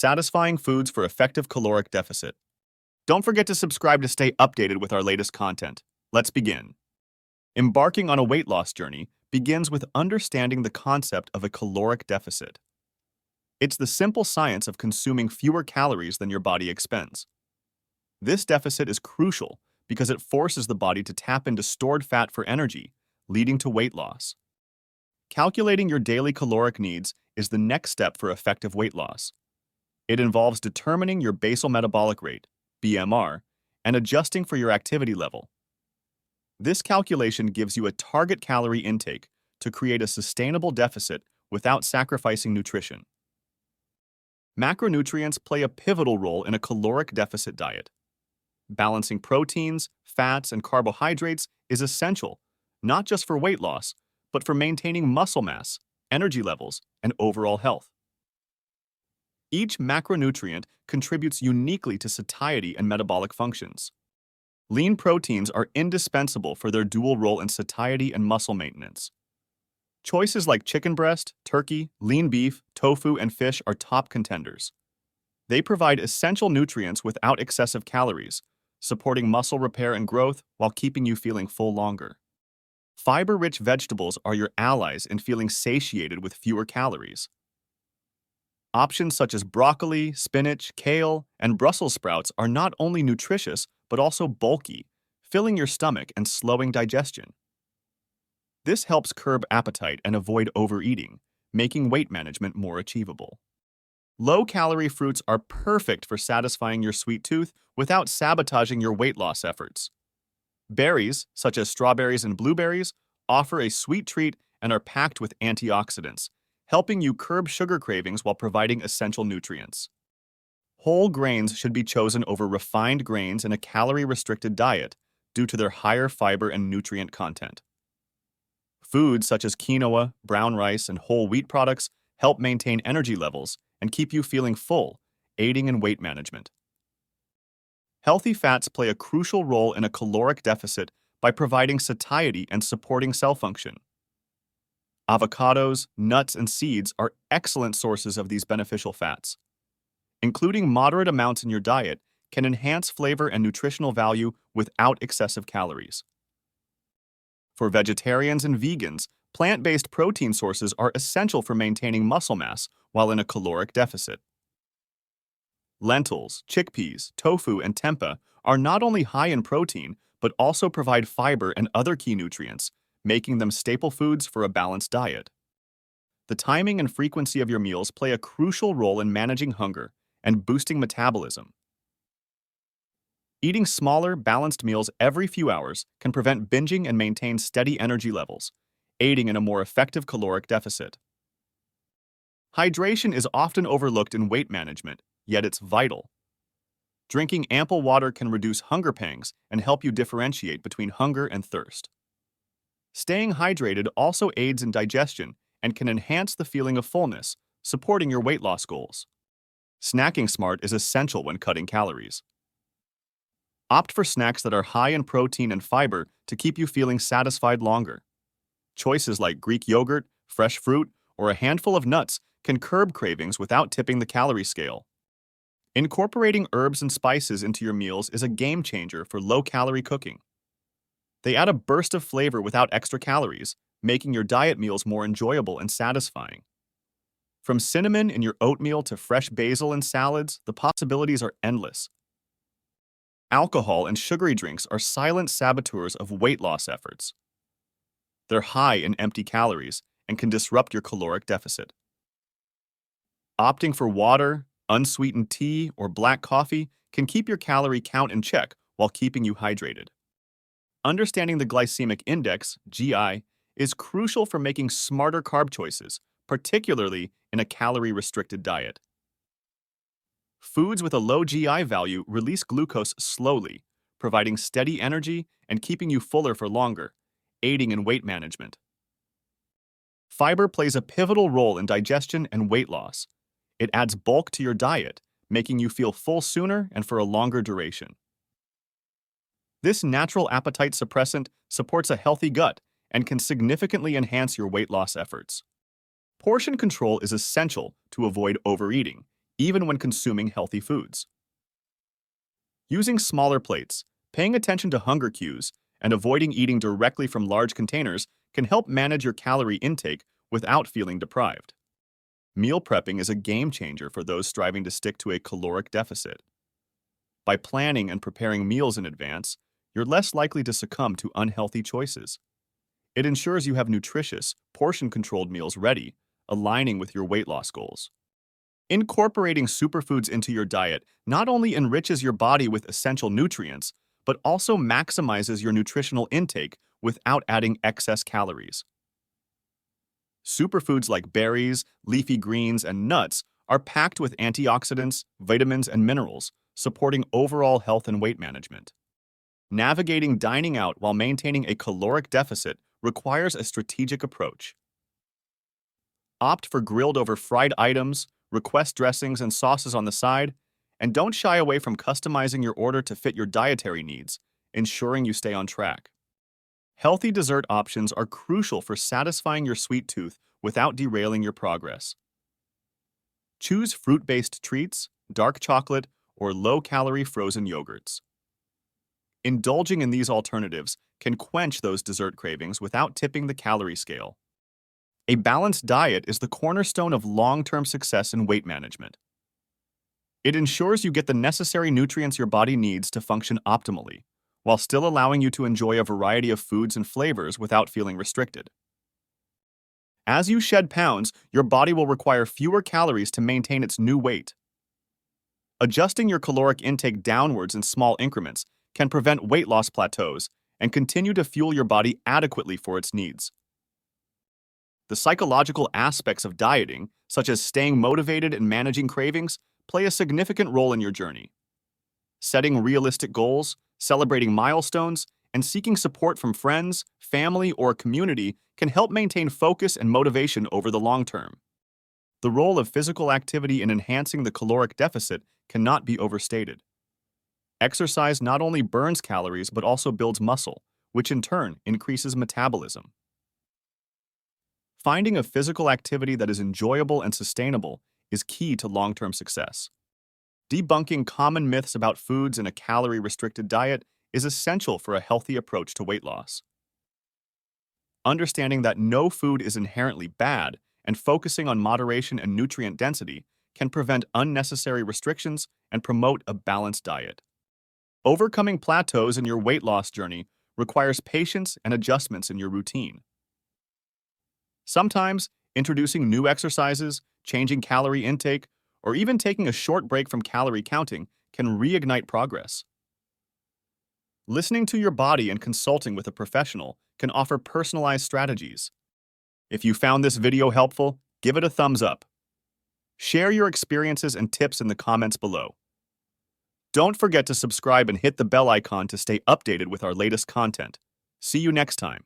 Satisfying foods for effective caloric deficit. Don't forget to subscribe to stay updated with our latest content. Let's begin. Embarking on a weight loss journey begins with understanding the concept of a caloric deficit. It's the simple science of consuming fewer calories than your body expends. This deficit is crucial because it forces the body to tap into stored fat for energy, leading to weight loss. Calculating your daily caloric needs is the next step for effective weight loss. It involves determining your basal metabolic rate, BMR, and adjusting for your activity level. This calculation gives you a target calorie intake to create a sustainable deficit without sacrificing nutrition. Macronutrients play a pivotal role in a caloric deficit diet. Balancing proteins, fats, and carbohydrates is essential, not just for weight loss, but for maintaining muscle mass, energy levels, and overall health. Each macronutrient contributes uniquely to satiety and metabolic functions. Lean proteins are indispensable for their dual role in satiety and muscle maintenance. Choices like chicken breast, turkey, lean beef, tofu, and fish are top contenders. They provide essential nutrients without excessive calories, supporting muscle repair and growth while keeping you feeling full longer. Fiber-rich vegetables are your allies in feeling satiated with fewer calories. Options such as broccoli, spinach, kale, and Brussels sprouts are not only nutritious but also bulky, filling your stomach and slowing digestion. This helps curb appetite and avoid overeating, making weight management more achievable. Low-calorie fruits are perfect for satisfying your sweet tooth without sabotaging your weight loss efforts. Berries, such as strawberries and blueberries, offer a sweet treat and are packed with antioxidants, helping you curb sugar cravings while providing essential nutrients. Whole grains should be chosen over refined grains in a calorie-restricted diet due to their higher fiber and nutrient content. Foods such as quinoa, brown rice, and whole wheat products help maintain energy levels and keep you feeling full, aiding in weight management. Healthy fats play a crucial role in a caloric deficit by providing satiety and supporting cell function. Avocados, nuts, and seeds are excellent sources of these beneficial fats. Including moderate amounts in your diet can enhance flavor and nutritional value without excessive calories. For vegetarians and vegans, plant-based protein sources are essential for maintaining muscle mass while in a caloric deficit. Lentils, chickpeas, tofu, and tempeh are not only high in protein, but also provide fiber and other key nutrients, making them staple foods for a balanced diet. The timing and frequency of your meals play a crucial role in managing hunger and boosting metabolism. Eating smaller, balanced meals every few hours can prevent binging and maintain steady energy levels, aiding in a more effective caloric deficit. Hydration is often overlooked in weight management, yet it's vital. Drinking ample water can reduce hunger pangs and help you differentiate between hunger and thirst. Staying hydrated also aids in digestion and can enhance the feeling of fullness, supporting your weight loss goals. Snacking smart is essential when cutting calories. Opt for snacks that are high in protein and fiber to keep you feeling satisfied longer. Choices like Greek yogurt, fresh fruit, or a handful of nuts can curb cravings without tipping the calorie scale. Incorporating herbs and spices into your meals is a game changer for low-calorie cooking. They add a burst of flavor without extra calories, making your diet meals more enjoyable and satisfying. From cinnamon in your oatmeal to fresh basil in salads, the possibilities are endless. Alcohol and sugary drinks are silent saboteurs of weight loss efforts. They're high in empty calories and can disrupt your caloric deficit. Opting for water, unsweetened tea, or black coffee can keep your calorie count in check while keeping you hydrated. Understanding the glycemic index, GI, is crucial for making smarter carb choices, particularly in a calorie-restricted diet. Foods with a low GI value release glucose slowly, providing steady energy and keeping you fuller for longer, aiding in weight management. Fiber plays a pivotal role in digestion and weight loss. It adds bulk to your diet, making you feel full sooner and for a longer duration. This natural appetite suppressant supports a healthy gut and can significantly enhance your weight loss efforts. Portion control is essential to avoid overeating, even when consuming healthy foods. Using smaller plates, paying attention to hunger cues, and avoiding eating directly from large containers can help manage your calorie intake without feeling deprived. Meal prepping is a game changer for those striving to stick to a caloric deficit. By planning and preparing meals in advance, you're less likely to succumb to unhealthy choices. It ensures you have nutritious, portion-controlled meals ready, aligning with your weight loss goals. Incorporating superfoods into your diet not only enriches your body with essential nutrients, but also maximizes your nutritional intake without adding excess calories. Superfoods like berries, leafy greens, and nuts are packed with antioxidants, vitamins, and minerals, supporting overall health and weight management. Navigating dining out while maintaining a caloric deficit requires a strategic approach. Opt for grilled over fried items, request dressings and sauces on the side, and don't shy away from customizing your order to fit your dietary needs, ensuring you stay on track. Healthy dessert options are crucial for satisfying your sweet tooth without derailing your progress. Choose fruit-based treats, dark chocolate, or low-calorie frozen yogurts. Indulging in these alternatives can quench those dessert cravings without tipping the calorie scale. A balanced diet is the cornerstone of long-term success in weight management. It ensures you get the necessary nutrients your body needs to function optimally, while still allowing you to enjoy a variety of foods and flavors without feeling restricted. As you shed pounds, your body will require fewer calories to maintain its new weight. Adjusting your caloric intake downwards in small increments can prevent weight loss plateaus and continue to fuel your body adequately for its needs. The psychological aspects of dieting, such as staying motivated and managing cravings, play a significant role in your journey. Setting realistic goals, celebrating milestones, and seeking support from friends, family, or a community can help maintain focus and motivation over the long term. The role of physical activity in enhancing the caloric deficit cannot be overstated. Exercise not only burns calories but also builds muscle, which in turn increases metabolism. Finding a physical activity that is enjoyable and sustainable is key to long-term success. Debunking common myths about foods in a calorie-restricted diet is essential for a healthy approach to weight loss. Understanding that no food is inherently bad and focusing on moderation and nutrient density can prevent unnecessary restrictions and promote a balanced diet. Overcoming plateaus in your weight loss journey requires patience and adjustments in your routine. Sometimes, introducing new exercises, changing calorie intake, or even taking a short break from calorie counting can reignite progress. Listening to your body and consulting with a professional can offer personalized strategies. If you found this video helpful, give it a thumbs up. Share your experiences and tips in the comments below. Don't forget to subscribe and hit the bell icon to stay updated with our latest content. See you next time.